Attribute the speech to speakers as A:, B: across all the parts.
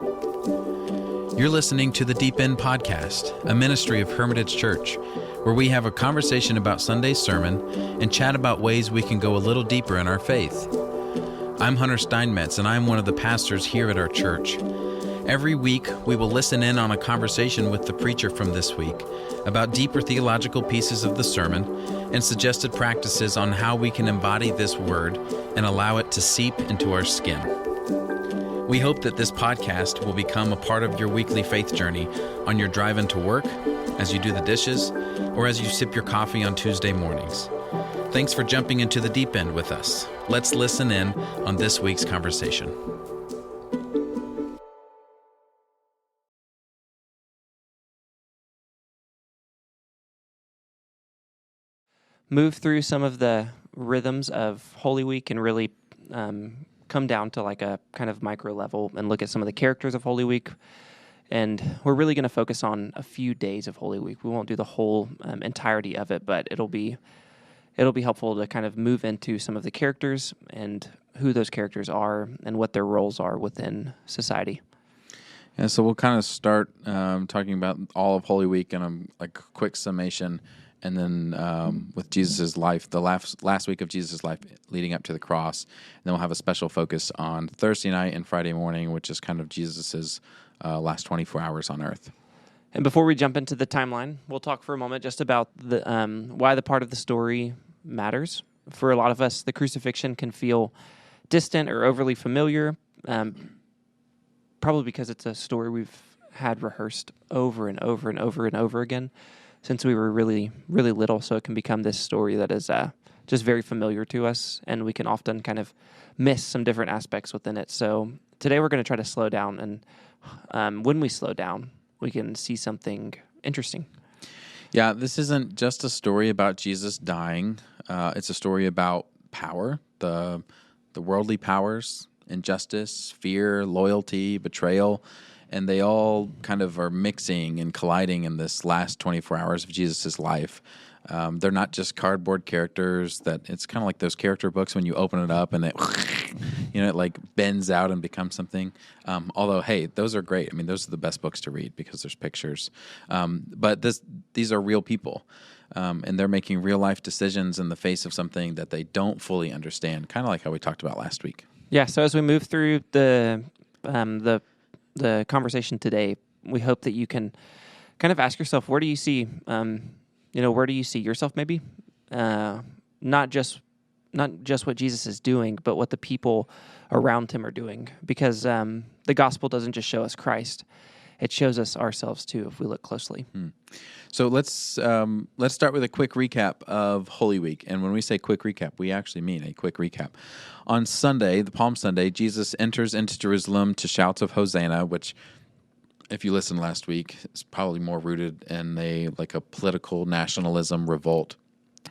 A: You're listening to the Deep End Podcast, a ministry of Hermitage Church, where we have a conversation about Sunday's sermon and chat about ways we can go a little deeper in our faith. I'm Hunter Steinmetz, and I'm one of the pastors here at our church. Every week, we will listen in on a conversation with the preacher from this week about deeper theological pieces of the sermon and suggested practices on how we can embody this word and allow it to seep into our skin. We hope that this podcast will become a part of your weekly faith journey on your drive into work, as you do the dishes, or as you sip your coffee on Tuesday mornings. Thanks for jumping into the deep end with us. Let's listen in on this week's conversation.
B: Move through some of the rhythms of Holy Week and really come down to like a kind of micro level and look at some of the characters of Holy Week. And we're really going to focus on a few days of Holy Week. We won't do the whole entirety of it, but it'll be helpful to kind of move into some of the characters and who those characters are and what their roles are within society.
C: Yeah, so we'll kind of start talking about all of Holy Week and a quick summation. And then with Jesus' life, the last week of Jesus' life leading up to the cross. And then we'll have a special focus on Thursday night and Friday morning, which is kind of Jesus' last 24 hours on earth.
B: And before we jump into the timeline, we'll talk for a moment just about the why the part of the story matters. For a lot of us, the crucifixion can feel distant or overly familiar, probably because it's a story we've had rehearsed over and over and over and over again since we were really, really little, so it can become this story that is just very familiar to us, and we can often kind of miss some different aspects within it. So today we're going to try to slow down, and when we slow down, we can see something interesting.
C: Yeah, this isn't just a story about Jesus dying. It's a story about power, the worldly powers, injustice, fear, loyalty, betrayal, and they all kind of are mixing and colliding in this last 24 hours of Jesus' life. They're not just cardboard characters. That it's kind of like those character books when you open it up and it, it like bends out and becomes something. Although, hey, those are great. I mean, those are the best books to read because there's pictures. But these are real people, and they're making real life decisions in the face of something that they don't fully understand. Kind of like how we talked about last week.
B: Yeah. So as we move through the conversation today, we hope that you can kind of ask yourself, where do you see, where do you see yourself maybe? Not just what Jesus is doing, but what the people around him are doing. Because the gospel doesn't just show us Christ; it shows us ourselves too, if we look closely.
C: So let's start with a quick recap of Holy Week. And when we say quick recap, we actually mean a quick recap. On Sunday, the Palm Sunday, Jesus enters into Jerusalem to shouts of Hosanna, which, if you listened last week, is probably more rooted in a political nationalism revolt.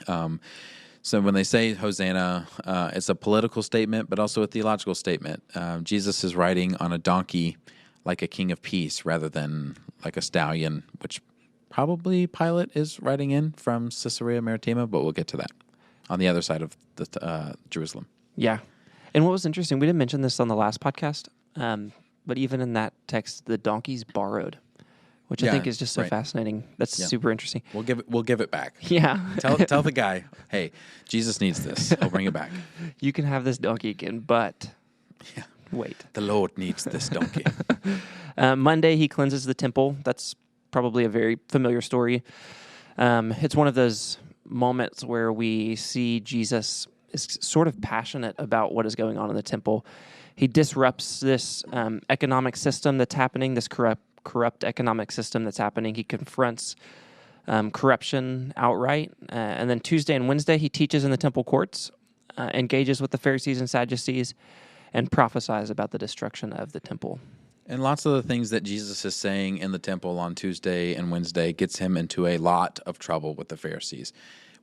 C: So when they say Hosanna, it's a political statement, but also a theological statement. Jesus is riding on a donkey like a king of peace rather than like a stallion, which probably Pilate is riding in from Caesarea Maritima, but we'll get to that on the other side of the Jerusalem.
B: Yeah. And what was interesting, we didn't mention this on the last podcast, but even in that text, the donkey's borrowed, which I think is just so fascinating. That's super interesting.
C: We'll give it back.
B: Yeah.
C: Tell the guy, hey, Jesus needs this. He'll bring it back.
B: You can have this donkey again, but wait.
C: The Lord needs this donkey.
B: Monday, he cleanses the temple. That's probably a very familiar story. It's one of those moments where we see Jesus is sort of passionate about what is going on in the temple. He disrupts this economic system that's happening, this corrupt economic system that's happening. He confronts corruption outright. And then Tuesday and Wednesday, he teaches in the temple courts, engages with the Pharisees and Sadducees, and prophesies about the destruction of the temple.
C: And lots of the things that Jesus is saying in the temple on Tuesday and Wednesday gets him into a lot of trouble with the Pharisees.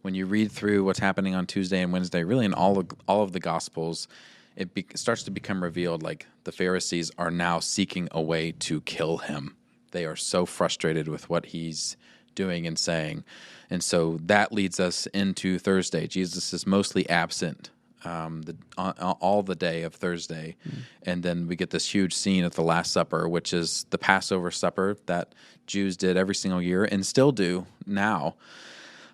C: When you read through what's happening on Tuesday and Wednesday, really in all of the Gospels, it starts to become revealed like the Pharisees are now seeking a way to kill him. They are so frustrated with what he's doing and saying. And so that leads us into Thursday. Jesus is mostly absent all the day of Thursday. And then we get this huge scene at the Last Supper, which is the Passover supper that Jews did every single year and still do now.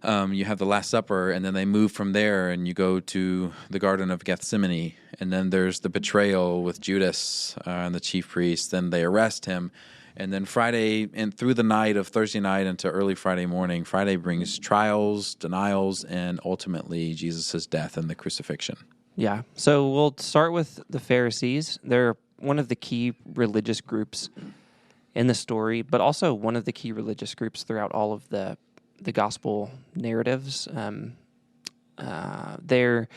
C: You have the Last Supper, and then they move from there, and you go to the Garden of Gethsemane, and then there's the betrayal with Judas and the chief priest. Then they arrest him, and then Friday and through the night of Thursday night into early Friday morning, Friday brings trials, denials, and ultimately Jesus' death and the crucifixion.
B: Yeah. So we'll start with the Pharisees. They're one of the key religious groups in the story, but also one of the key religious groups throughout all of the gospel narratives. They're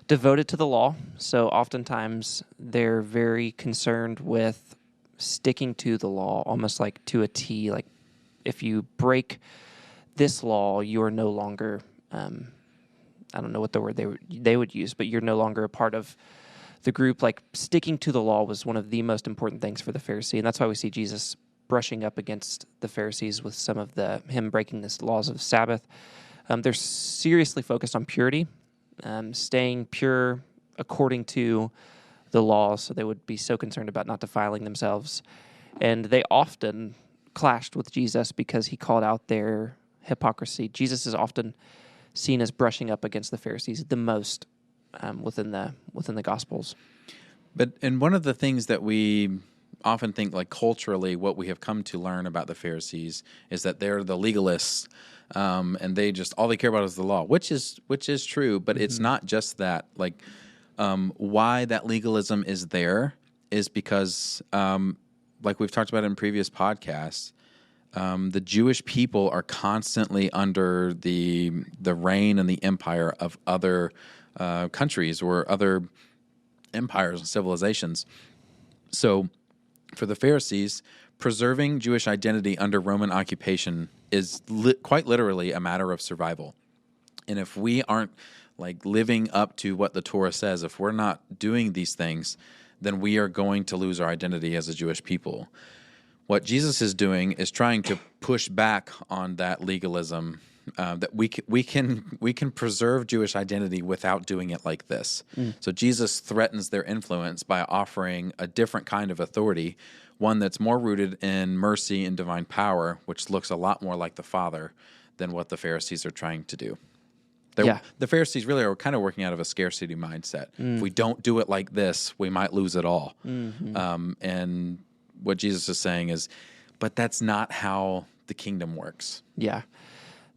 B: devoted to the law, so oftentimes they're very concerned with sticking to the law, almost like to a T. Like if you break this law, you're no longer, I don't know what the word they would use, but you're no longer a part of the group. Like sticking to the law was one of the most important things for the Pharisee, and that's why we see Jesus brushing up against the Pharisees with some of him breaking the laws of Sabbath. They're seriously focused on purity, staying pure according to the law, so they would be so concerned about not defiling themselves. And they often clashed with Jesus because he called out their hypocrisy. Jesus is often seen as brushing up against the Pharisees the most within the Gospels.
C: And one of the things that we often think, like culturally, what we have come to learn about the Pharisees is that they're the legalists, and they just all they care about is the law, which is true, but it's not just that. Like, why that legalism is there is because, like we've talked about in previous podcasts, the Jewish people are constantly under the reign and the empire of other countries or other empires and civilizations. So for the Pharisees, preserving Jewish identity under Roman occupation is quite literally a matter of survival. And if we aren't like living up to what the Torah says, if we're not doing these things, then we are going to lose our identity as a Jewish people. What Jesus is doing is trying to push back on that legalism, that we can preserve Jewish identity without doing it like this. So Jesus threatens their influence by offering a different kind of authority, one that's more rooted in mercy and divine power, which looks a lot more like the Father than what the Pharisees are trying to do. The Pharisees really are kind of working out of a scarcity mindset. If we don't do it like this, we might lose it all. And what Jesus is saying is, but that's not how the kingdom works.
B: Yeah.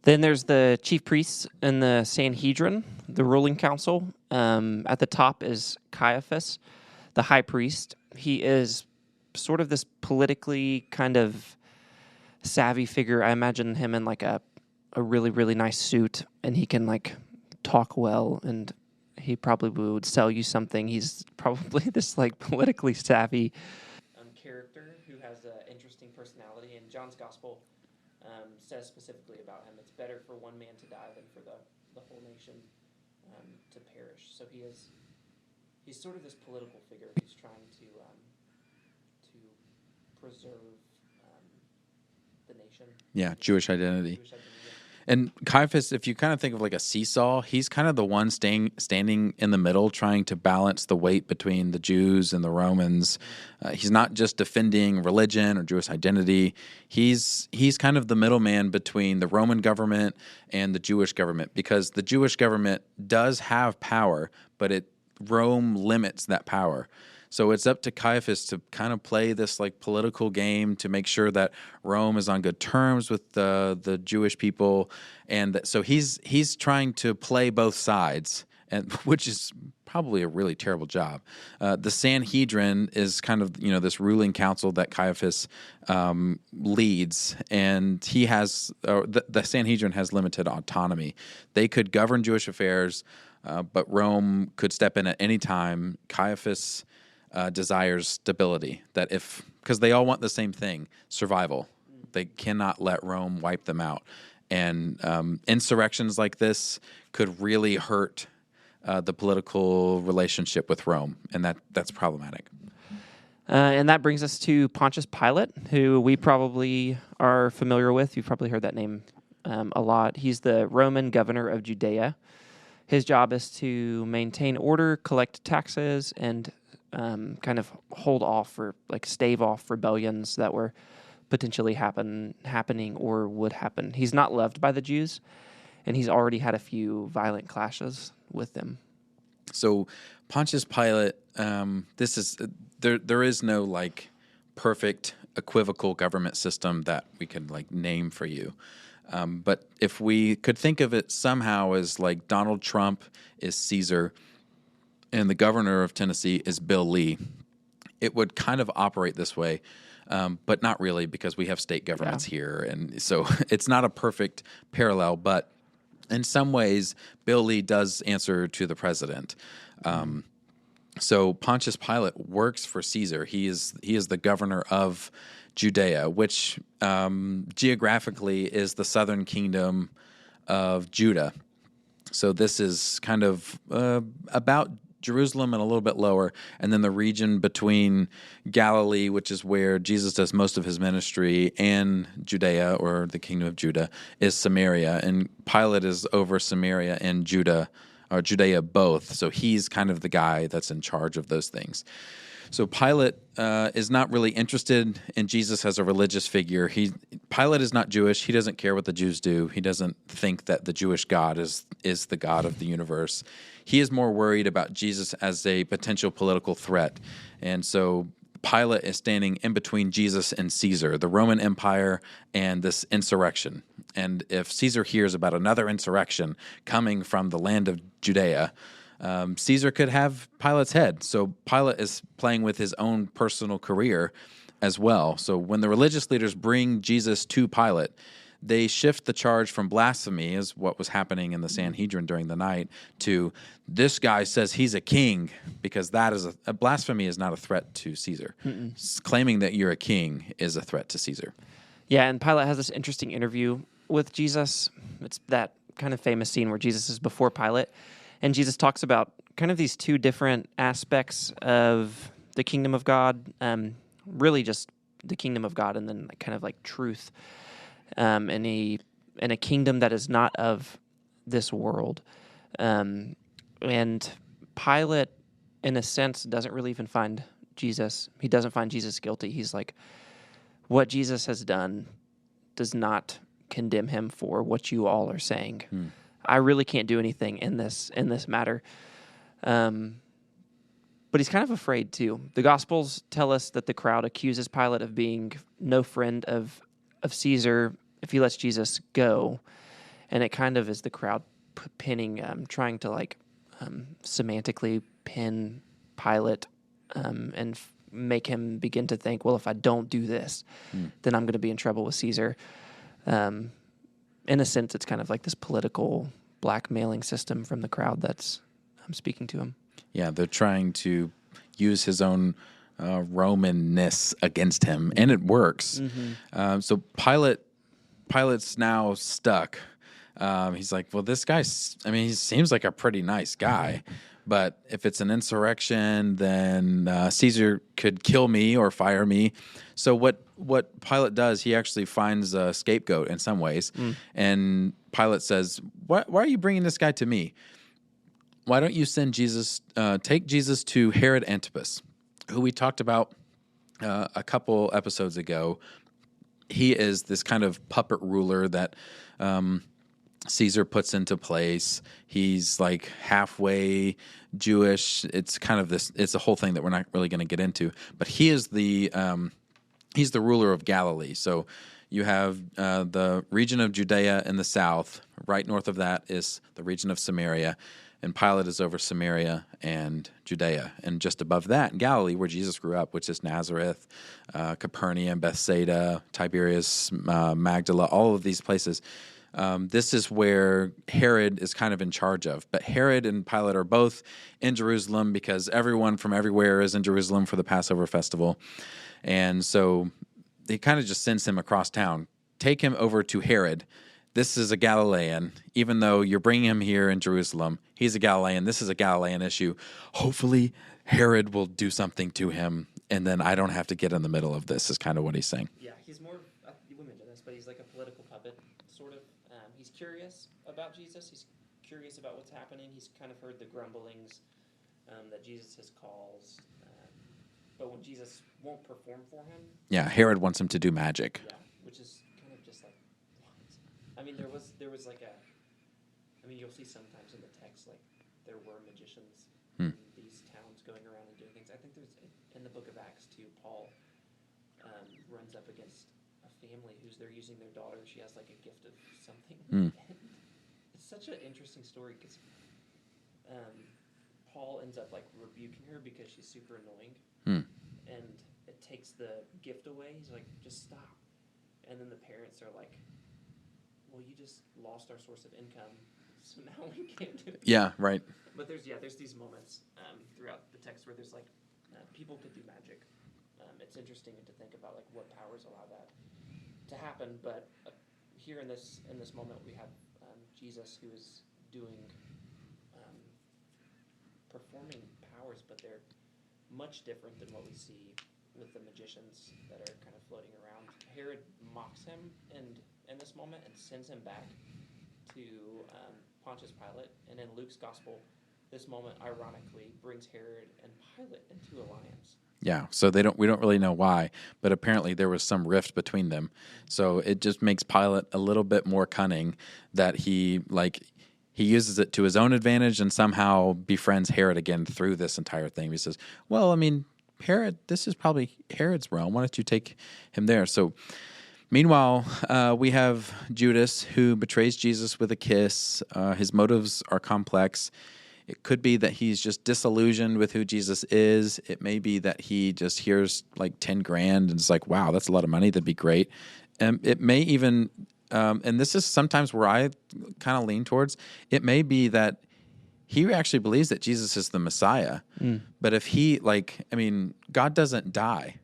B: Then there's the chief priests and the Sanhedrin, the ruling council. At the top is Caiaphas, the high priest. He is sort of this politically kind of savvy figure. I imagine him in like a really, really nice suit, and he can like talk well, and he probably would sell you something. He's probably this like politically savvy character who has an interesting personality. And John's gospel says specifically about him, it's better for one man to die than for the whole nation to perish. So he's sort of this political figure who's trying to preserve the nation.
C: Yeah, Jewish identity. And Caiaphas, if you kind of think of like a seesaw, he's kind of the one standing in the middle, trying to balance the weight between the Jews and the Romans. He's not just defending religion or Jewish identity. He's kind of the middleman between the Roman government and the Jewish government, because the Jewish government does have power, but Rome limits that power. So it's up to Caiaphas to kind of play this like political game to make sure that Rome is on good terms with the Jewish people, and so he's trying to play both sides, and which is probably a really terrible job. The Sanhedrin is kind of this ruling council that Caiaphas leads, and he has the Sanhedrin has limited autonomy. They could govern Jewish affairs, but Rome could step in at any time. Caiaphas desires stability, because they all want the same thing, survival. They cannot let Rome wipe them out. And insurrections like this could really hurt the political relationship with Rome, and that's problematic.
B: And that brings us to Pontius Pilate, who we probably are familiar with. You've probably heard that name a lot. He's the Roman governor of Judea, His job is to maintain order, collect taxes, and kind of hold off or like stave off rebellions that were potentially happening or would happen. He's not loved by the Jews, and he's already had a few violent clashes with them.
C: So Pontius Pilate, this is there is no like perfect equivocal government system that we could like name for you. But if we could think of it somehow as like Donald Trump is Caesar and the governor of Tennessee is Bill Lee, it would kind of operate this way, but not really because we have state governments here. And so it's not a perfect parallel, but in some ways, Bill Lee does answer to the president. So Pontius Pilate works for Caesar. He is the governor of Judea, which geographically is the southern kingdom of Judah. So this is kind of about Jerusalem and a little bit lower, and then the region between Galilee, which is where Jesus does most of his ministry, and Judea, or the kingdom of Judah, is Samaria. And Pilate is over Samaria and Judah, or Judea both. So he's kind of the guy that's in charge of those things. So Pilate is not really interested in Jesus as a religious figure. Pilate is not Jewish. He doesn't care what the Jews do. He doesn't think that the Jewish God is the God of the universe. He is more worried about Jesus as a potential political threat. And so Pilate is standing in between Jesus and Caesar, the Roman Empire, and this insurrection. And if Caesar hears about another insurrection coming from the land of Judea, Caesar could have Pilate's head. So Pilate is playing with his own personal career as well. So when the religious leaders bring Jesus to Pilate, they shift the charge from blasphemy, is what was happening in the Sanhedrin during the night, to this guy says he's a king, because that is a blasphemy is not a threat to Caesar. Claiming that you're a king is a threat to Caesar.
B: Yeah, and Pilate has this interesting interview with Jesus. It's that kind of famous scene where Jesus is before Pilate, and Jesus talks about kind of these two different aspects of the kingdom of God, really just the kingdom of God, and then kind of like truth, in a kingdom that is not of this world. And Pilate, in a sense, doesn't really even find Jesus. He doesn't find Jesus guilty. He's like, what Jesus has done does not condemn him for what you all are saying. I really can't do anything in this matter. But he's kind of afraid too. The Gospels tell us that the crowd accuses Pilate of being no friend of Caesar if he lets Jesus go, and it kind of is the crowd trying to semantically pin Pilate and make him begin to think, well, if I don't do this, then I'm going to be in trouble with Caesar. In a sense, it's kind of like this political blackmailing system from the crowd that's speaking to him.
C: Yeah, they're trying to use his own Romanness against him, and it works. So Pilate's now stuck. He's like, well, this guy, he seems like a pretty nice guy, but if it's an insurrection, then Caesar could kill me or fire me. So what Pilate does, he actually finds a scapegoat in some ways, and Pilate says, why are you bringing this guy to me? Why don't you send Jesus, take Jesus to Herod Antipas, who we talked about a couple episodes ago. He is this kind of puppet ruler that Caesar puts into place. He's like halfway Jewish. It's kind of this. It's a whole thing that we're not really going to get into. But he is he's the ruler of Galilee. So you have the region of Judea in the south. Right north of that is the region of Samaria. And Pilate is over Samaria and Judea. And just above that, Galilee, where Jesus grew up, which is Nazareth, Capernaum, Bethsaida, Tiberias, Magdala, all of these places. This is where Herod is kind of in charge of. But Herod and Pilate are both in Jerusalem because everyone from everywhere is in Jerusalem for the Passover festival. And so he kind of just sends him across town. Take him over to Herod. This is a Galilean. Even though you're bringing him here in Jerusalem, he's a Galilean. This is a Galilean issue. Hopefully, Herod will do something to him, and then I don't have to get in the middle of this, is kind of what he's saying.
B: Yeah, he's more, you mentioned this, but he's like a political puppet, sort of. He's curious about Jesus. He's curious about what's happening. He's kind of heard the grumblings that Jesus calls, but when Jesus won't perform for him.
C: Yeah, Herod wants him to do magic.
B: Yeah, which is kind of just like, what? I mean, there was like you'll see sometimes in the text, like, there were magicians in these towns going around and doing things. I think there's, in the book of Acts too, Paul runs up against a family they're using their daughter. She has like a gift of something. It's such an interesting story because Paul ends up like rebuking her because she's super annoying. And it takes the gift away. He's like, just stop. And then the parents are like, well, you just lost our source of income, so now we can't do it.
C: Yeah, right.
B: But there's these moments throughout the text where there's like people could do magic. It's interesting to think about like what powers allow that to happen. But here in this moment, we have Jesus who is doing performing powers, but they're much different than what we see with the magicians that are kind of floating around. Herod mocks him in this moment and sends him back to Pontius Pilate. And in Luke's gospel, this moment ironically brings Herod and Pilate into alliance.
C: Yeah, so we don't really know why, but apparently there was some rift between them. So it just makes Pilate a little bit more cunning that he uses it to his own advantage and somehow befriends Herod again through this entire thing. He says, well, I mean, Herod, this is probably Herod's realm. Why don't you take him there? So meanwhile, we have Judas who betrays Jesus with a kiss. His motives are complex. It could be that he's just disillusioned with who Jesus is. It may be that he just hears like 10 grand and is like, wow, that's a lot of money. That'd be great. It may even, and this is sometimes where I kind of lean towards, it may be that he actually believes that Jesus is the Messiah. But if God doesn't die.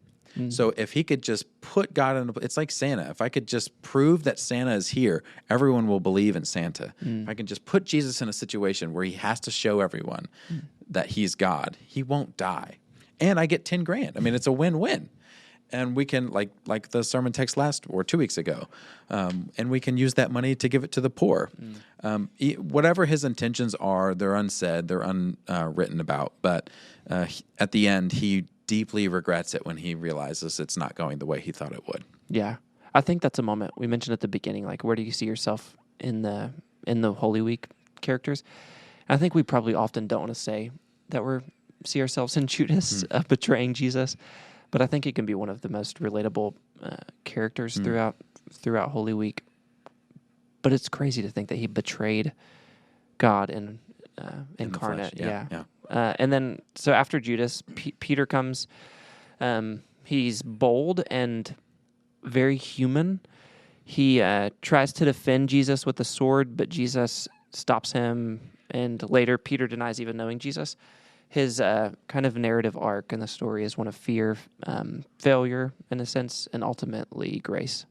C: So if he could just put God in, it's like Santa. If I could just prove that Santa is here, everyone will believe in Santa. If I can just put Jesus in a situation where he has to show everyone that he's God, he won't die. And I get 10 grand. I mean, it's a win-win. And we can, like the sermon text 2 weeks ago, and we can use that money to give it to the poor. Whatever his intentions are, they're unsaid, they're unwritten about. But at the end, he deeply regrets it when he realizes it's not going the way he thought it would.
B: Yeah. I think that's a moment we mentioned at the beginning, like, where do you see yourself in the Holy Week characters? And I think we probably often don't want to say that we see ourselves in Judas betraying Jesus, but I think it can be one of the most relatable characters throughout Holy Week. But it's crazy to think that he betrayed God in incarnate.
C: Yeah.
B: And then, so after Judas, Peter comes. He's bold and very human. He tries to defend Jesus with a sword, but Jesus stops him. And later, Peter denies even knowing Jesus. His kind of narrative arc in the story is one of fear, failure, in a sense, and ultimately grace.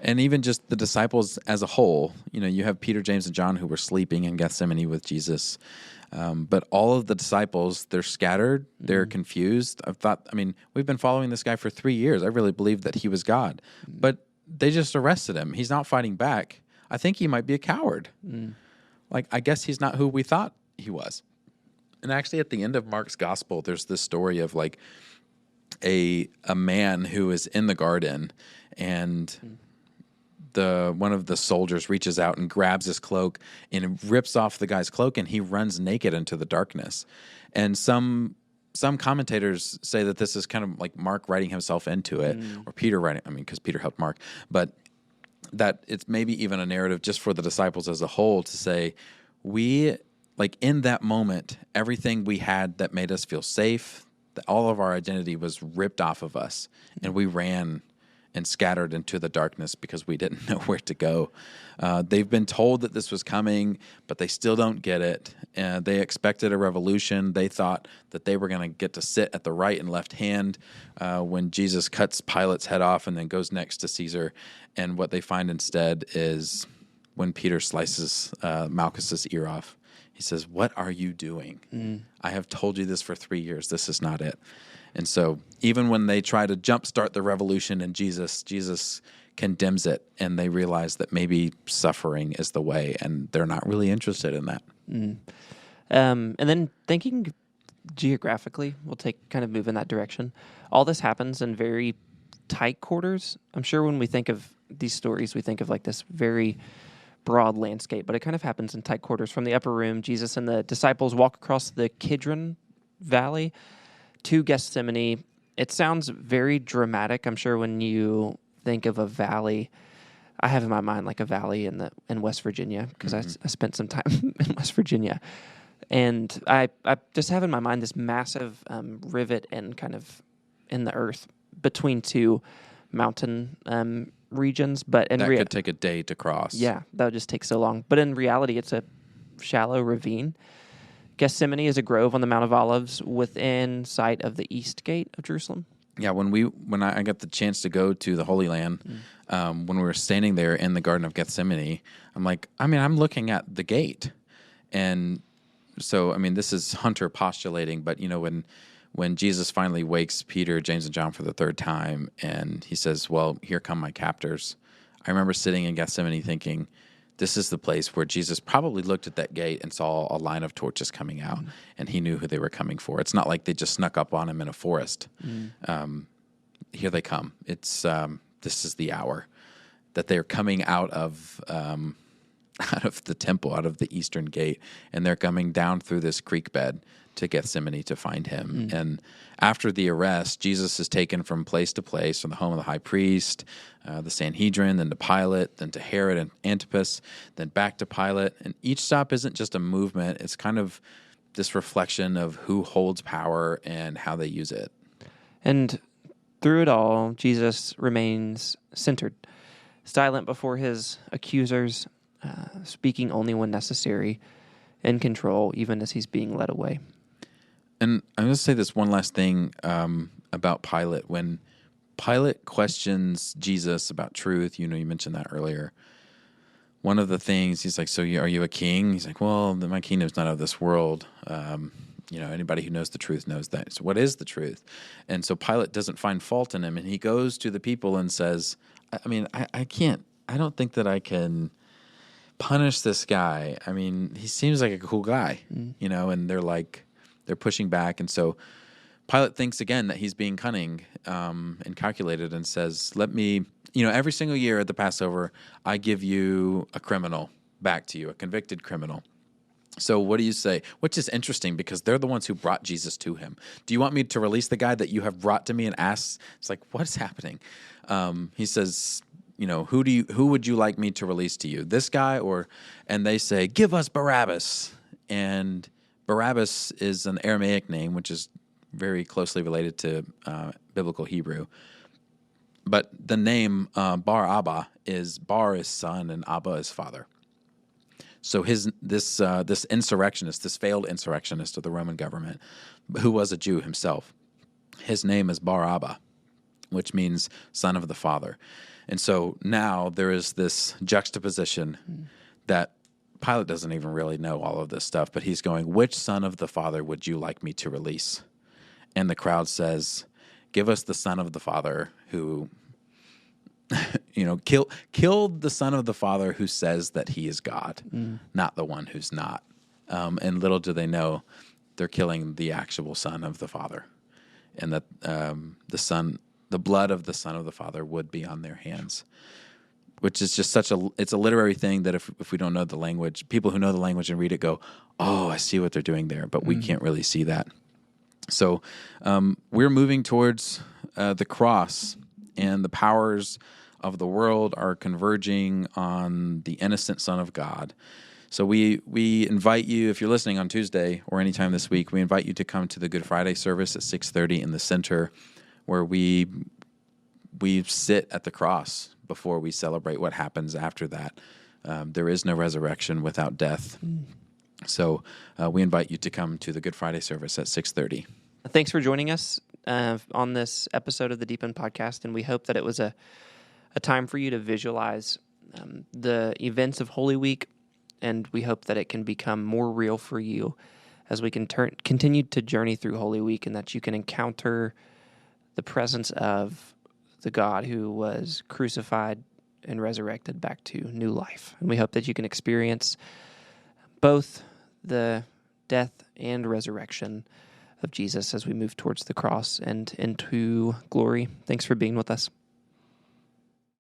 C: And even just the disciples as a whole, you have Peter, James, and John who were sleeping in Gethsemane with Jesus. But all of the disciples, they're scattered, they're confused. We've been following this guy for 3 years. I really believed that he was God. But they just arrested him. He's not fighting back. I think he might be a coward. I guess he's not who we thought he was. And actually at the end of Mark's gospel, there's this story of like a man who is in the garden, and one of the soldiers reaches out and grabs his cloak and rips off the guy's cloak, and he runs naked into the darkness. And some commentators say that this is kind of like Mark writing himself into it, or Peter writing, because Peter helped Mark, but that it's maybe even a narrative just for the disciples as a whole to say, in that moment, everything we had that made us feel safe, all of our identity was ripped off of us, and we ran and scattered into the darkness because we didn't know where to go. They've been told that this was coming, but they still don't get it. They expected a revolution. They thought that they were going to get to sit at the right and left hand when Jesus cuts Pilate's head off and then goes next to Caesar. And what they find instead is when Peter slices Malchus's ear off. He says, "What are you doing? I have told you this for 3 years. This is not it." And so even when they try to jumpstart the revolution in Jesus condemns it, and they realize that maybe suffering is the way, and they're not really interested in that.
B: And then thinking geographically, we'll move in that direction. All this happens in very tight quarters. I'm sure when we think of these stories, we think of like this very broad landscape, but it kind of happens in tight quarters. From the upper room, Jesus and the disciples walk across the Kidron Valley to Gethsemane. It sounds very dramatic. I'm sure when you think of a valley, I have in my mind like a valley in West Virginia, because I spent some time in West Virginia. And I just have in my mind this massive rivet and kind of in the earth between two mountain regions. But in
C: that could take a day to cross.
B: Yeah, that would just take so long. But in reality, it's a shallow ravine. Gethsemane is a grove on the Mount of Olives within sight of the east gate of Jerusalem.
C: Yeah, when I got the chance to go to the Holy Land, when we were standing there in the Garden of Gethsemane, I'm looking at the gate. And so, this is Hunter postulating, but, when Jesus finally wakes Peter, James, and John for the third time, and he says, well, here come my captors, I remember sitting in Gethsemane thinking, this is the place where Jesus probably looked at that gate and saw a line of torches coming out, and he knew who they were coming for. It's not like they just snuck up on him in a forest. Here they come. It's this is the hour that they're coming out of the temple, out of the eastern gate, and they're coming down through this creek bed to Gethsemane to find him. And after the arrest, Jesus is taken from place to place, from the home of the high priest, the Sanhedrin, then to Pilate, then to Herod and Antipas, then back to Pilate. And each stop isn't just a movement. It's kind of this reflection of who holds power and how they use it.
B: And through it all, Jesus remains centered, silent before his accusers, speaking only when necessary, in control, even as he's being led away.
C: And I'm going to say this one last thing about Pilate. When Pilate questions Jesus about truth, you mentioned that earlier. One of the things, he's like, so are you a king? He's like, well, my kingdom's not of this world. Anybody who knows the truth knows that. So what is the truth? And so Pilate doesn't find fault in him, and he goes to the people and says, I don't think that I can punish this guy. He seems like a cool guy, and they're pushing back. And so Pilate thinks again that he's being cunning and calculated, and says, let me, every single year at the Passover, I give you a criminal back to you, a convicted criminal. So what do you say? Which is interesting, because they're the ones who brought Jesus to him. Do you want me to release the guy that you have brought to me and asked? It's like, what's happening? He says, who would you like me to release to you? This guy and they say, give us Barabbas. And Barabbas is an Aramaic name, which is very closely related to biblical Hebrew. But the name Bar Abba Bar is son and Abba is father. So this insurrectionist, this failed insurrectionist of the Roman government, who was a Jew himself, his name is Bar Abba, which means son of the father. And so now there is this juxtaposition that Pilate doesn't even really know all of this stuff, but he's going, which son of the father would you like me to release? And the crowd says, give us the son of the father who, killed the son of the father who says that he is God, not the one who's not. And little do they know, they're killing the actual son of the father, and that the blood of the son of the father would be on their hands. Which is just it's a literary thing that if we don't know the language, people who know the language and read it go, oh, I see what they're doing there, but we can't really see that. So we're moving towards the cross, and the powers of the world are converging on the innocent Son of God. So we invite you, if you're listening on Tuesday or anytime this week, we invite you to come to the Good Friday service at 6:30 in the center, where we sit at the cross before we celebrate what happens after that. There is no resurrection without death. So we invite you to come to the Good Friday service at 6:30.
B: Thanks for joining us on this episode of the Deep End Podcast, and we hope that it was a time for you to visualize the events of Holy Week, and we hope that it can become more real for you as we can continue to journey through Holy Week, and that you can encounter the presence of the God who was crucified and resurrected back to new life. And we hope that you can experience both the death and resurrection of Jesus as we move towards the cross and into glory. Thanks for being with us.